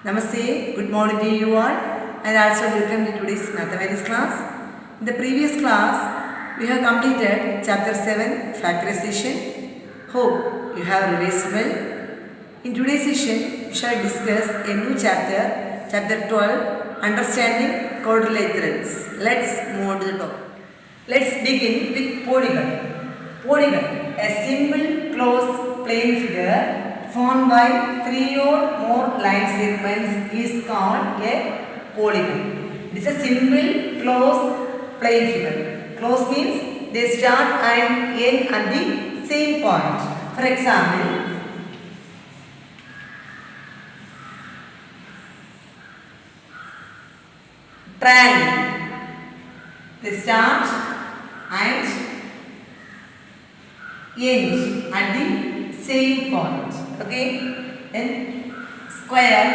Namaste, good morning to you all, and also welcome to today's mathematics class. In the previous class, we have completed chapter 7, factorization. Hope you have revised well. In today's session, we shall discuss a new chapter, chapter 12, understanding quadrilaterals. Let's move on to the topic. Let's begin with polygon. Polygon, a simple closed plane figure formed by three or more line segments is called a polygon. It is a simple closed plane figure. Closed means they start and end at the same point. For example, triangle. They start and end at the same point. Okay, then square,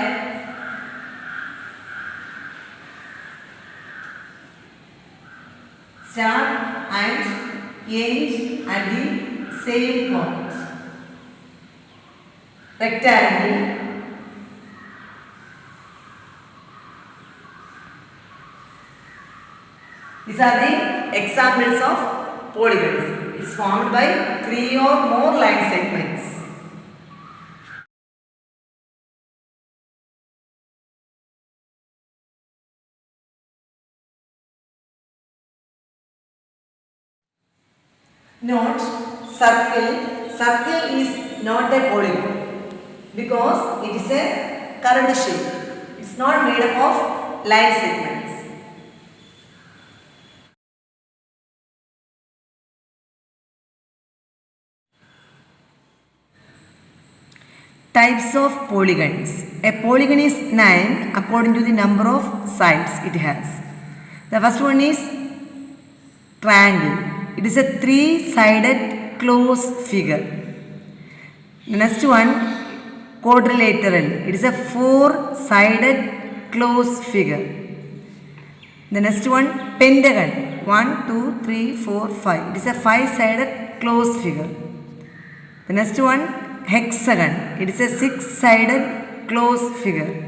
start and end at the same point. Rectangle, these are the examples of polygons. It is formed by three or more line segments. Note, circle. Circle is not a polygon because it is a curved shape. It is not made up of line segments. Types of polygons. A polygon is named according to the number of sides it has. The first one is triangle. It is a three-sided closed figure. The next one, quadrilateral. It is a four-sided closed figure. The next one, pentagon. 1, 2, 3, 4, 5. It is a five-sided closed figure. The next one, hexagon. It is a six-sided closed figure.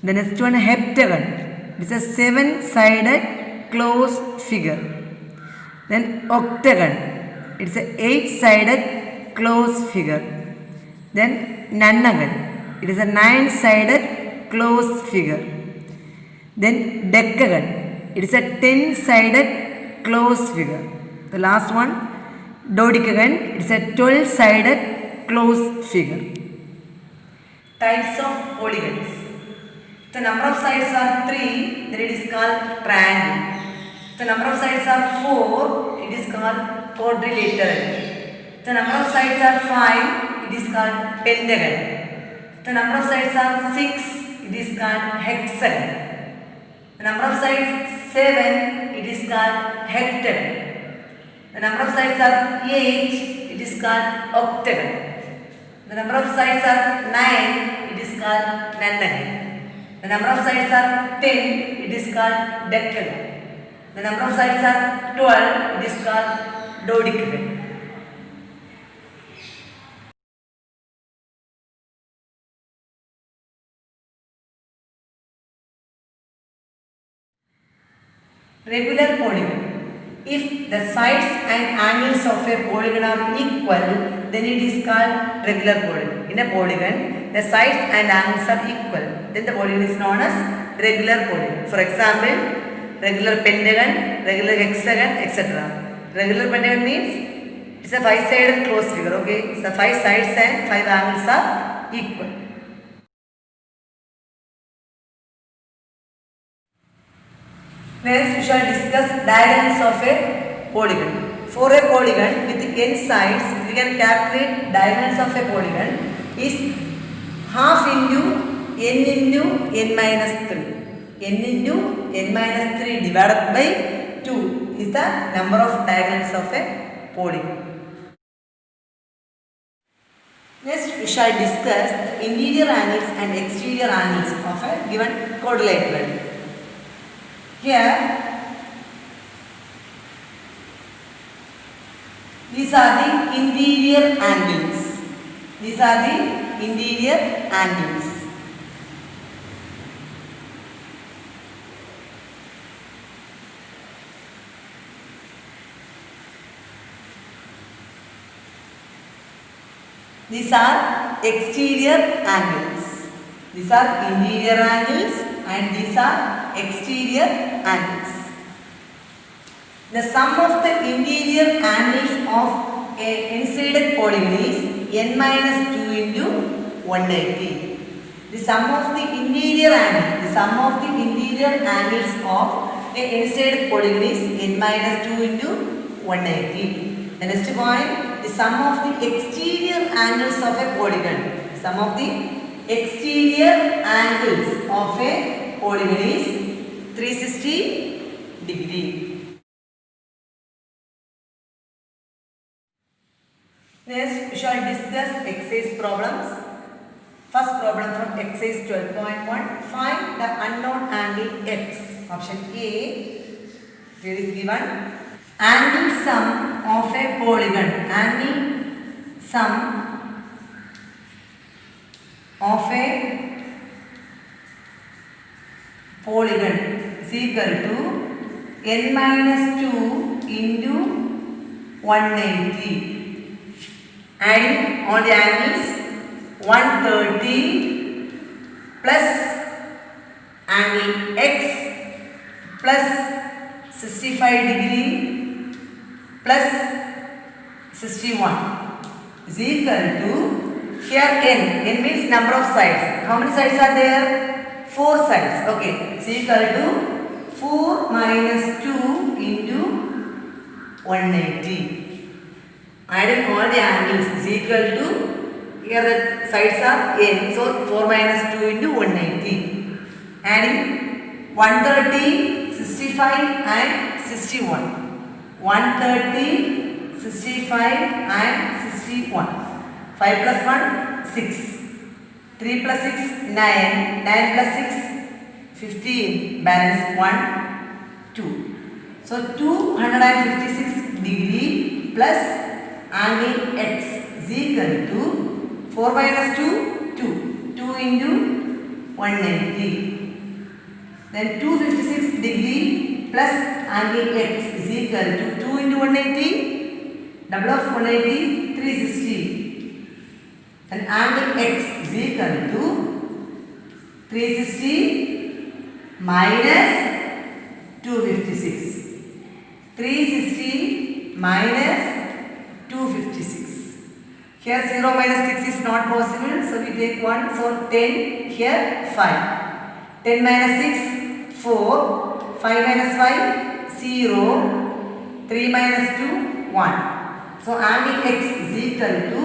The next one, heptagon. It is a seven-sided closed figure. Then octagon. It is a eight-sided closed figure. Then nonagon. It is a nine-sided closed figure. Then decagon. It is a 10-sided closed figure. The last one, dodecagon. It is a 12-sided closed figure. Types of polygons. If the number of sides are 3, then it is called triangle. If the number of sides are 4, it is called quadrilateral. If the number of sides are 5, it is called pentagon. If the number of sides are 6, it is called hexagon. The number of sides 7, it is called heptagon. The number of sides are 8, it is called octagon. The number of sides are 9, it is called nonagon. The number of sides are 10, it is called decagon. The number of sides are 12, it is called dodecagon. Regular polygon. If the sides and angles of a polygon are equal, then it is called regular polygon. In a polygon, the sides and angles are equal. Then the polygon is known as regular polygon. For example, regular pentagon, regular hexagon, etc. Regular pentagon means it's a five-sided closed figure. Okay, so five sides and five angles are equal. Next, we shall discuss diagonals of a polygon. For a polygon with n sides, we can calculate diagonals of a polygon is half into n minus 3. N into n minus 3 divided by 2 is the number of diagonals of a polygon. Next, we shall discuss the interior angles and exterior angles of a given quadrilateral. Here, these are the interior angles. These are the interior angles. These are exterior angles. These are interior angles and these are exterior angles. The sum of the interior angles of a n-sided polygon is n minus 2 into 180. The sum of the interior angles of a n-sided polygon is n minus 2 into 180. The next point, the sum of the exterior angles of a polygon. Sum of the exterior angles of a polygon is 360 degree. Next, we shall discuss exercise problems. First problem from exercise 12.1. Find the unknown angle x. Option A. Here is given. Angle sum of a polygon. Angle sum of a polygon is equal to n minus 2 into 180. Adding all the angles, 130 plus angle x plus 65 degree plus 61 is equal to, here n means number of sides. How many sides are there? 4 sides. Okay, is equal to 4 minus 2 into 180. Adding all the angles is equal to, here the sides are n, so 4 minus 2 into 180. Adding 130, 65 and 61. 130, 65 and 61. 5 plus 1, 6. 3 plus 6, 9. 9 plus 6, 15. Balance 1, 2. So 256 degree plus angle x is equal to 4 minus 2, 2. 2 into 180. Then 256 degree plus angle x is equal to 2 into 180. Double of 180, 360. And angle x is equal to 360 minus 256. 360 minus 256. Here 0 minus 6 is not possible, so we take 1. So 10, here 5. 10 minus 6, 4. 5 minus 5, 0. 3 minus 2, 1. So angle x is equal to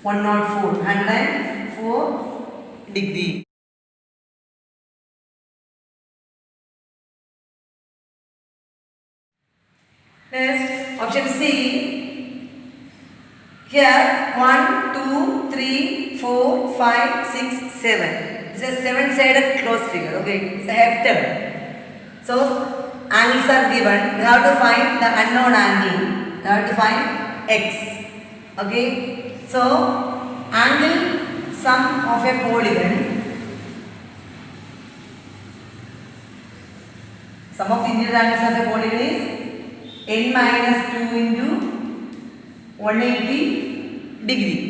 104 degree. Next, option C. Here 1, 2, 3, 4, 5, 6, 7. It's a 7-sided closed figure. Okay, it's a heptagon. So angles are given. We have to find the unknown angle. We have to find x. Okay. So angle sum of a polygon. Sum of the interior angles of a polygon is n minus 2 into 180 degree.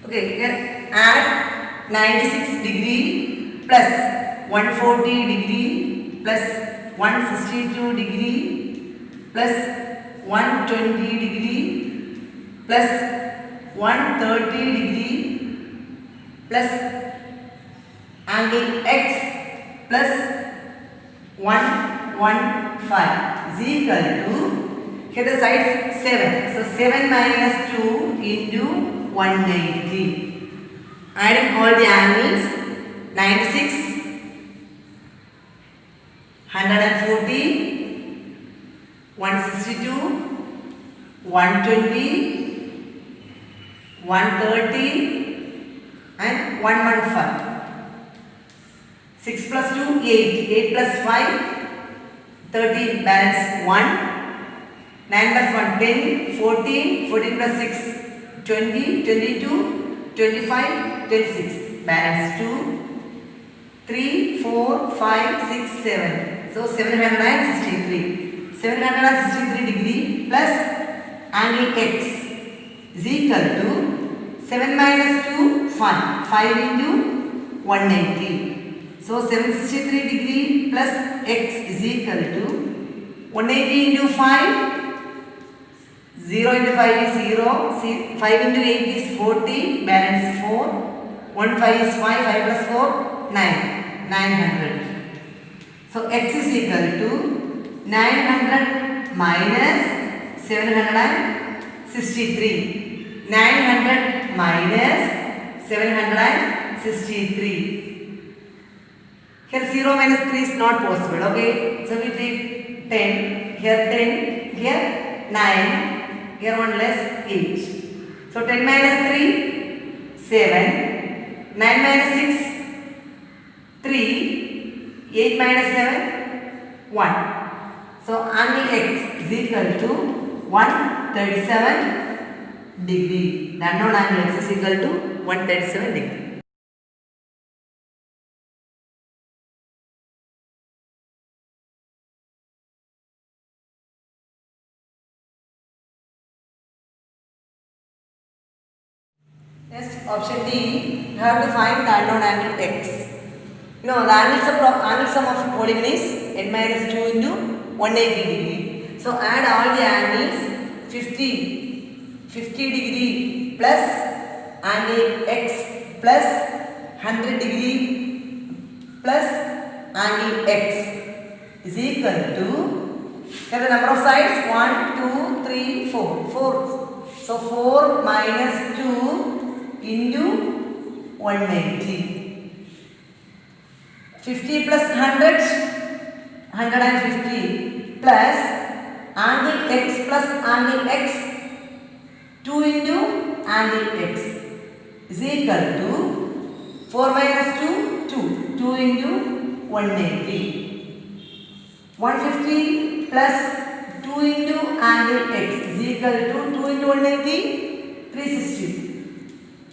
Okay, here add 96 degree plus 140 degree plus 162 degree plus 120 degree plus 130 degree plus angle x plus 115 is equal to, here the sides 7. So 7 minus 2 into 180. Adding all the angles, 96, 140, 162, 120, 130 and 115. 6 plus 2, 8. 8 plus 5, 13. Balance 1. 9 plus 1, 10. 14. 14 plus 6, 20. 22. 25. 26. Balance 2. 3, 4, 5, 6, 7. So 763. 763 degree plus angle x is equal to 7 minus 2, 5. 5 into 180. So 763 degree plus x is equal to 180 into 5. 0 into 5 is 0. 5 into 8 is 40. Balance 4. 1 5 is 5. 5 plus 4, 9. 900. So x is equal to 900 minus 763. 900 minus 763. Here 0 minus 3 is not possible. Okay. So we take 10. Here 10. Here 9. Here 1 less 8. So 10 minus 3, 7. 9 minus 6, 3. 8 minus 7, 1. So angle x is equal to 137 degree. The unknown angle x is equal to 137 degree. Next, option D, you have to find the unknown angle x. No, the angle sum of polygon is n minus 2 into 180 degree. So add all the angles 50 degree plus angle x plus 100 degree plus angle x is equal to, here the number of sides 1, 2, 3, 4. 4. So 4 minus 2 into 180. 50 plus 100, 150 plus angle x plus angle x, 2 into angle x is equal to 4 minus 2, 2. 2 into 180. 150 plus 2 into angle x is equal to 2 into 180, 360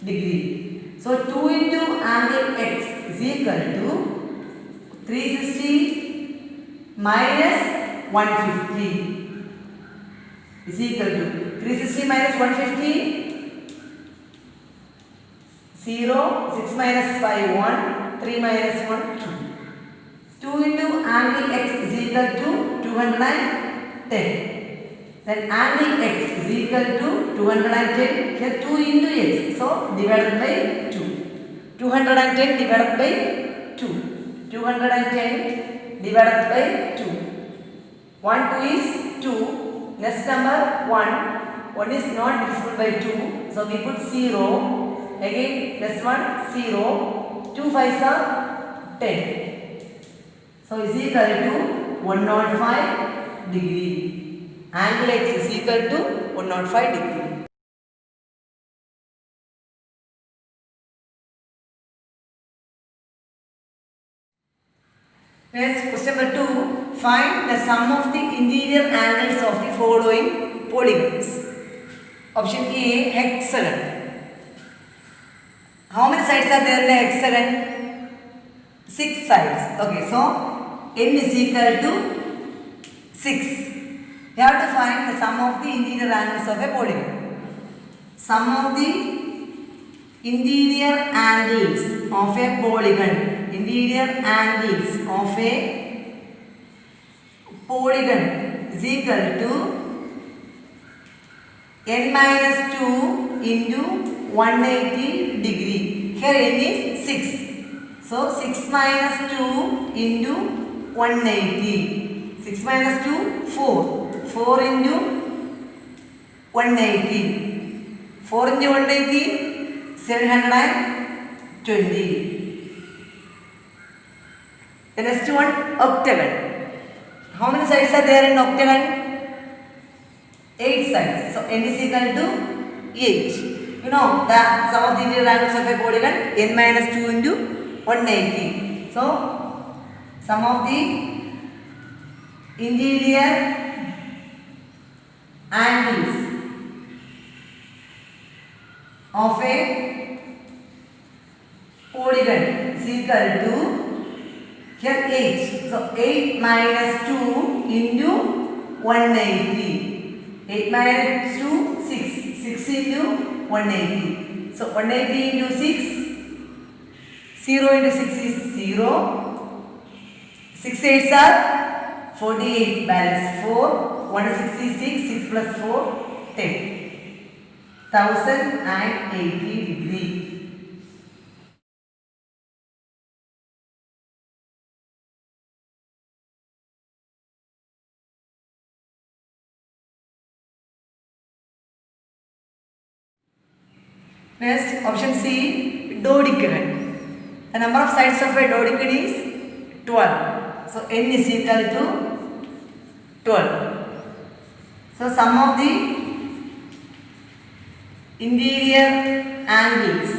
degree. So 2 into angle x is equal to 360 minus 150 is equal to 360 minus 150, 0, 6 minus 5, 1, 3 minus 1, 2. 2 into angle x is equal to 210. Then angle x is equal to 210. Here 2 into x. So divided by 2. 210 divided by 2. 210 divided by 2. 1, 2 is 2. Next number 1. 1 is not divisible by 2. So we put 0. Again next one 0. 2 5s are 10. So is equal to 105 degree. Angle x is equal to 105 degree. Next, question number 2. Find the sum of the interior angles of the following polygons. Option A, hexagon. How many sides are there in the hexagon? 6 sides. Okay, so n is equal to 6. You have to find the sum of the interior angles of a polygon. Sum of the interior angles of a polygon. Interior angles of a polygon is equal to n minus 2 into 180 degree. Here n is 6. So 6 minus 2 into 180. 6 minus 2, 4. 4 into 180. 4 into 180, 720. The next one, octagon. How many sides are there in octagon? 8 sides. So n is equal to 8. You know the sum of the interior angles of a polygon, n minus 2 into 180. So sum of the interior angles of a polygon is equal to, here 8. So 8 minus 2 into 180. 8 minus 2, 6. 6 into 180. So 180 into 6, 0 into 6 is 0. 6 8s are 48, balance 4. 166, 6 plus 4, 10. 1080 degree. Next, option C, dodecagon. The number of sides of a dodecagon is 12. So n is equal to 12. So sum of the interior angles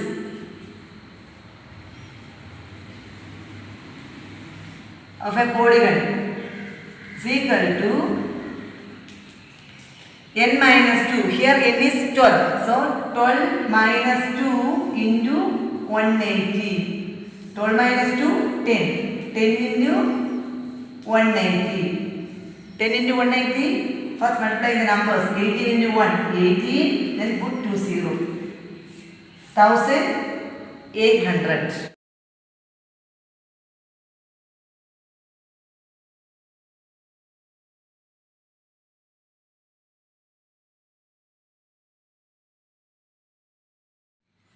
of a polygon is equal to n minus 2. Here n is 12. So 12 minus 2 into 180. 12 minus 2, 10. 10 into 180. 10 into 180. First multiply the numbers. 18 into 1, 18. Then put 2 0. 1800.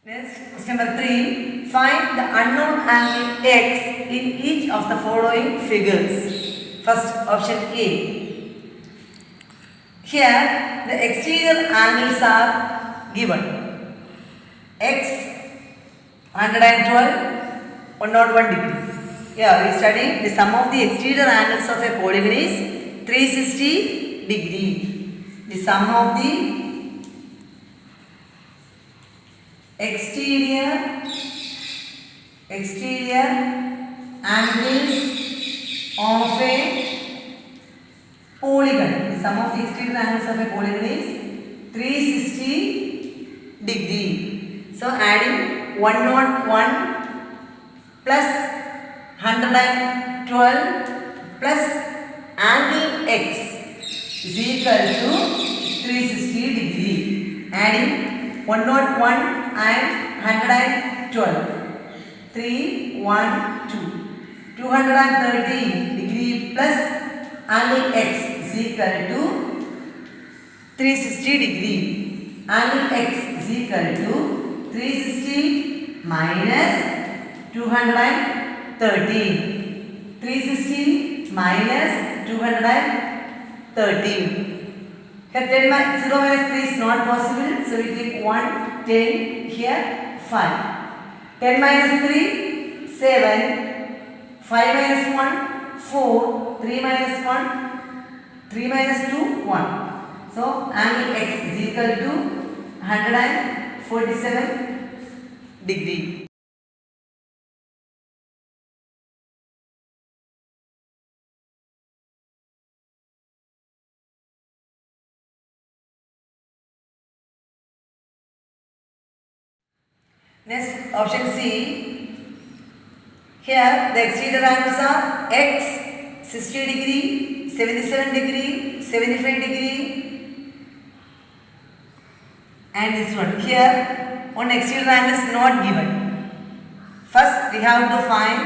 Next, question number 3. Find the unknown angle x in each of the following figures. First, option A. Here, the exterior angles are given. X 112, 101 degree. Here, we study the sum of the exterior angles of a polygon is 360 degree. The sum of the exterior angles of a polygon. The sum of the exterior angles of a polygon is 360 degree. So adding 101 plus 112 plus angle x is equal to 360 degree. Adding 101 and 112. 312. 213 degree plus angle x is equal to 360 degree. Angle x is equal to 360 minus 213. 360 minus 213. Here 10 minus 0 minus 3 is not possible. So we take 1, 10, here 5. 10 minus 3, 7. 5 minus 1, 4. 3 minus 1, 3 minus 2, 1. So angle x is equal to 147 degree. Next, option C. Here the exterior angles are x 60 degree, 77 degree, 75 degree, and this one. Here one exterior angle is not given. First we have to find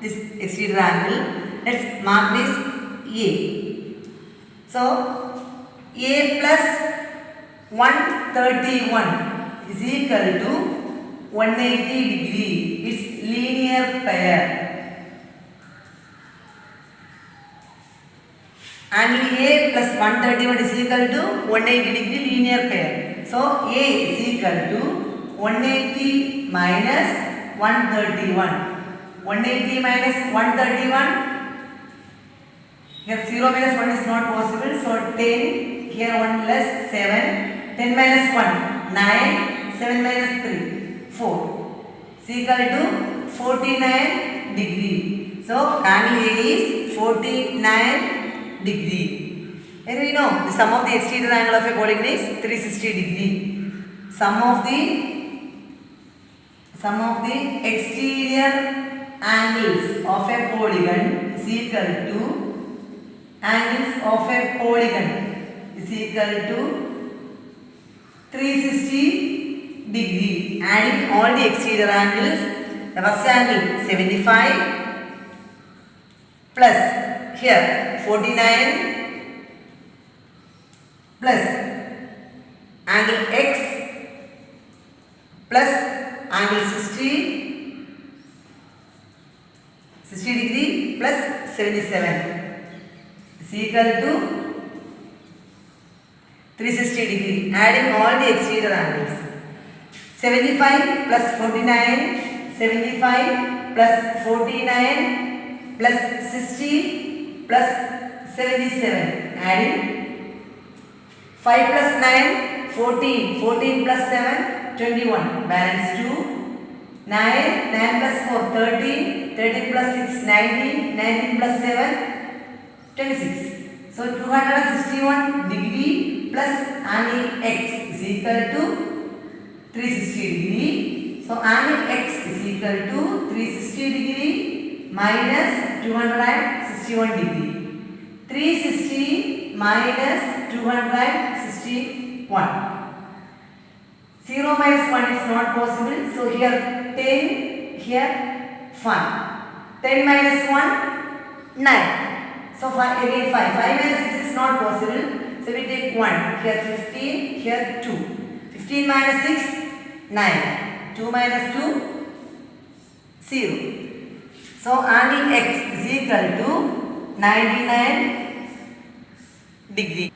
this exterior angle. Let's mark this A. So A plus 131 is equal to 180 degree. It's linear pair. Angle A plus 131 is equal to 180 degree linear pair. So A is equal to 180 minus 131. 180 minus 131. Here 0 minus 1 is not possible. So 10. Here 1 less 7. 10 minus 1 9. 7 minus 3 4 is equal to 49 degree. So angle A is 49 degree. And we know the sum of the exterior angle of a polygon is 360 degree. Sum of the exterior angles of a polygon is equal to angles of a polygon is equal to 360 degree. Adding all the exterior angles, the first angle 75 plus here 49 plus angle x plus angle 60 degree plus 77 is equal to 360 degree. Adding all the exterior angles, 75 plus 49, 75 plus 49 plus 60 plus 77. Adding 5 plus 9, 14, 14 plus 7, 21. Balance 2. 9, 9 plus 4, 13, 13 plus 6, 19, 19 plus 7, 26. So 261 degree plus angle x is equal to 360 degree. So angle x is equal to 360 degree minus 261 degree. 360 minus 261. 0 minus 1 is not possible. So here 10, here 5. 10 minus 1, 9. So again 5. 5 minus 6 is not possible. So we take 1. Here 15, here 2. 15 minus 6, 9. 2 minus 2, 0. So angle x is equal to 99 degree.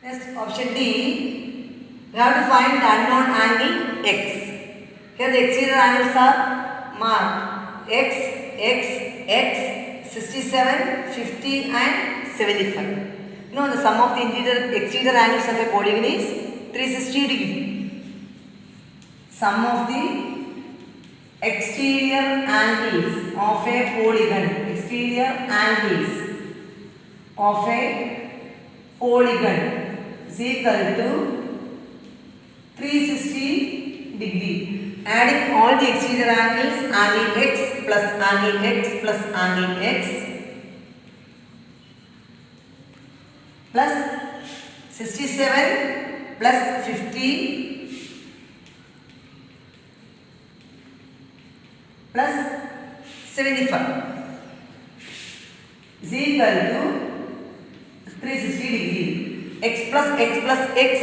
Next, option D, we have to find the unknown angle x. Here the exterior angles are marked x, x, x, 67, 50 and 75. You know the sum of the exterior angles of a polygon is 360 degree. Sum of the exterior angles of a polygon, exterior angles of a polygon is equal to 360 degree. Adding all the exterior angles, angle x plus angle x plus angle x plus 67 plus 50 plus 75 is equal to 360 degree. X plus x plus x,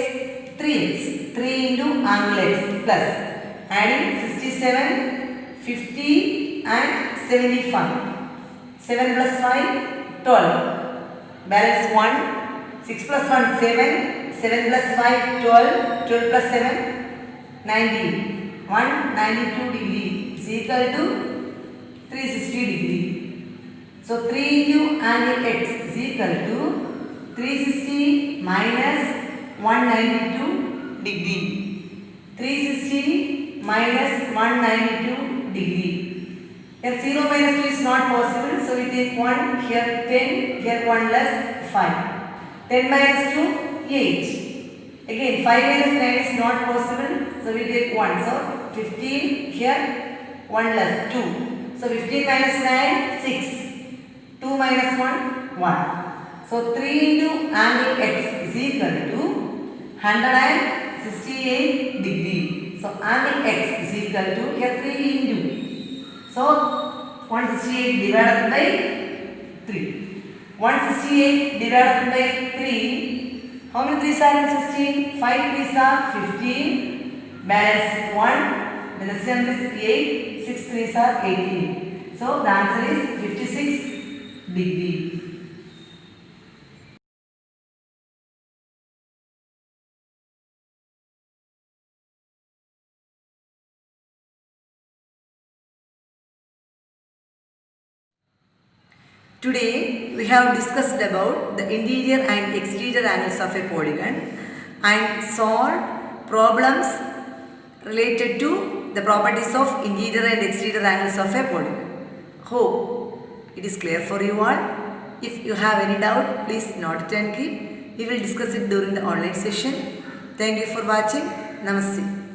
3x. 3 into angle x plus adding 67, 50 and 75. 7 plus 5, 12. Balance 1. 6 plus 1, 7. 7 plus 5, 12. 12 plus 7, 19. 192 degree is equal to 360 degree. So 3 into angle x is equal to 360 minus 192 degree. 360 minus 192 degree. Here 0 minus 2 is not possible. So we take 1, here 10, here 1 less 5. 10 minus 2, 8. Again 5 minus 9 is not possible. So we take 1. So 15, here 1 less 2. So 15 minus 9, 6. 2 minus 1, 1. So 3 into angle x is equal to 168 degree. So angle x is equal to here 3 into. So 168 divided by 3. 168 divided by 3. How many 3s are in 16? 5 3s are 15. Balance 1. The result is 8. 6 3s are 18. So the answer is 56 degree. Today we have discussed about the interior and exterior angles of a polygon and solved problems related to the properties of interior and exterior angles of a polygon. Hope it is clear for you all. If you have any doubt, please note it and keep. We will discuss it during the online session. Thank you for watching. Namaste.